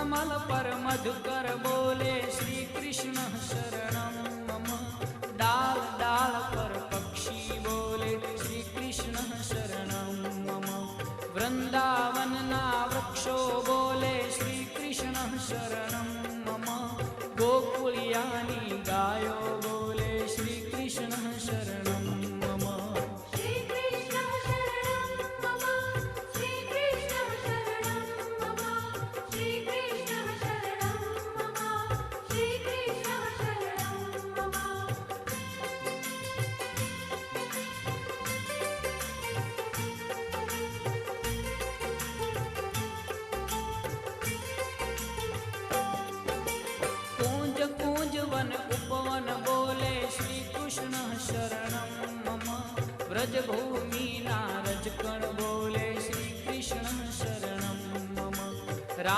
कमल पर मधुकर बोले श्री कृष्ण शरणं मम। डाल डाल पर पक्षी बोले श्री कृष्ण शरणं मम। वृंदावन ना वृक्षो बोले श्री कृष्ण शरणं मम। गोकुलियानी गायो बोले श्री कृष्ण शरणं मम। श्री कृष्ण शरणं मम। श्री कृष्ण शरणं मम। श्री कृष्ण शरणं मम। श्री कृष्ण शरणं मम। कूंज कूंज वन उपवन बोले श्री कृष्ण शरणं मम। व्रज भूमि